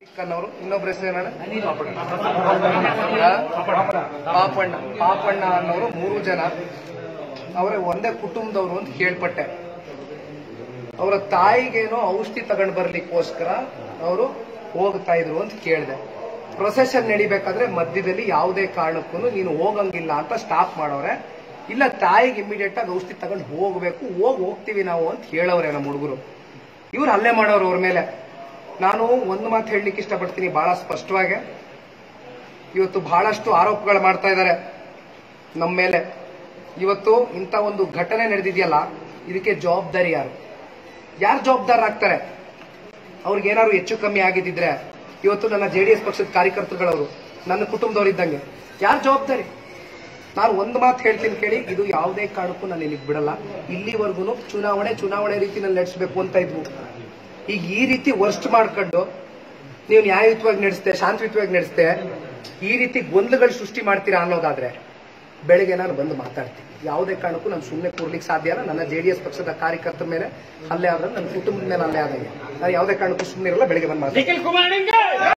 ಅನ್ನೋರು ಇನ್ನೊಬ್ಬರ ಹೆಸರು ಪಾಪಣ್ಣ ಅನ್ನೋರು 3 ಜನ ಅವರೇ ಒಂದೇ ಕುಟುಂಬದವರು ಅಂತ ಕೇಳ್ಪಟ್ಟೆ. ಅವರ ತಾಯಿಗೇನೋ ಔಷಧಿ ತಗೊಂಡು ಬರ್ಲಿಕ್ಕೋಸ್ಕರ ಅವರು ಹೋಗ್ತಾ ಇದ್ರು ಅಂತ ಕೇಳಿದೆ. ಪ್ರೊಸೆಷನ್ ನಡಿಬೇಕಾದ್ರೆ ಮಧ್ಯದಲ್ಲಿ ಯಾವುದೇ ಕಾರಣಕ್ಕೂ ನೀನು ಹೋಗಂಗಿಲ್ಲ ಅಂತ ಸ್ಟಾಪ್ ಮಾಡೋರೆ. ಇಲ್ಲ ತಾಯಿಗೆ ಇಮಿಡಿಯೇಟ್ ಆಗಿ ಔಷಧಿ ತಗೊಂಡು ಹೋಗ್ಬೇಕು, ಹೋಗ್ತೀವಿ ನಾವು ಅಂತ ಹೇಳವ್ರೆ ನಮ್ಮ ಹುಡುಗರು. ಇವ್ರು ಹಲ್ಲೆ ಮಾಡೋರು ಅವ್ರ ಮೇಲೆ. ನಾನು ಒಂದು ಮಾತು ಹೇಳಲಿಕ್ಕೆ ಇಷ್ಟಪಡ್ತೀನಿ ಬಹಳ ಸ್ಪಷ್ಟವಾಗಿ. ಇವತ್ತು ಬಹಳಷ್ಟು ಆರೋಪಗಳು ಮಾಡ್ತಾ ಇದ್ದಾರೆ ನಮ್ಮ ಮೇಲೆ. ಇವತ್ತು ಇಂಥ ಒಂದು ಘಟನೆ ನಡೆದಿದೆಯಲ್ಲ, ಇದಕ್ಕೆ ಜವಾಬ್ದಾರಿ ಯಾರು ಜವಾಬ್ದಾರರಾಗ್ತಾರೆ? ಅವ್ರಿಗೇನಾದ್ರು ಹೆಚ್ಚು ಕಮ್ಮಿ ಆಗಿದ್ದಿದ್ರೆ ಇವತ್ತು ನನ್ನ ಜೆಡಿಎಸ್ ಪಕ್ಷದ ಕಾರ್ಯಕರ್ತರುಗಳವರು ನನ್ನ ಕುಟುಂಬದವರಿದ್ದಂಗೆ. ಯಾರು ಜವಾಬ್ದಾರಿ? ನಾನು ಒಂದು ಮಾತು ಹೇಳ್ತೀನಿ ಕೇಳಿ, ಇದು ಯಾವುದೇ ಕಾರಣಕ್ಕೂ ನಾನು ಇಲ್ಲಿಗೆ ಬಿಡಲ್ಲ. ಇಲ್ಲಿವರೆಗೂ ಚುನಾವಣೆ ರೀತಿಯಲ್ಲಿ ನಡೆಸಬೇಕು ಅಂತ ಇದ್ವು. ಈಗ ಈ ರೀತಿ ವರ್ಸ್ಟ್ ಮಾಡ್ಕೊಂಡು ನೀವು ನ್ಯಾಯಯುತವಾಗಿ ನಡೆಸ್ತೆ, ಶಾಂತಿಯುತವಾಗಿ ನಡೆಸ್ತೆ, ಈ ರೀತಿ ಗೊಂದಲಗಳು ಸೃಷ್ಟಿ ಮಾಡ್ತೀರಾ ಅನ್ನೋದಾದ್ರೆ ಬೆಳಗ್ಗೆ ನಾನು ಬಂದು ಮಾತಾಡ್ತೀನಿ. ಯಾವುದೇ ಕಾರಣಕ್ಕೂ ನಾನು ಸುಮ್ಮನೆ ಕೂರ್ಲಿಕ್ಕೆ ಸಾಧ್ಯ ಇಲ್ಲ. ನನ್ನ ಜೆಡಿಎಸ್ ಪಕ್ಷದ ಕಾರ್ಯಕರ್ತರ ಮೇಲೆ ಹಲ್ಲೆ ಆದ್ರೆ ನನ್ನ ಕುಟುಂಬದ ಮೇಲೆ ಹಲ್ಲೆ ಆದಂಗೆ ನಾನು ಯಾವುದೇ ಕಾರಣಕ್ಕೂ ಸುಮ್ಮನೆ ಇರಲ್ಲ. ಬೆಳಗ್ಗೆ ಬಂದು ಮಾತಾಡ್ತೀನಿ.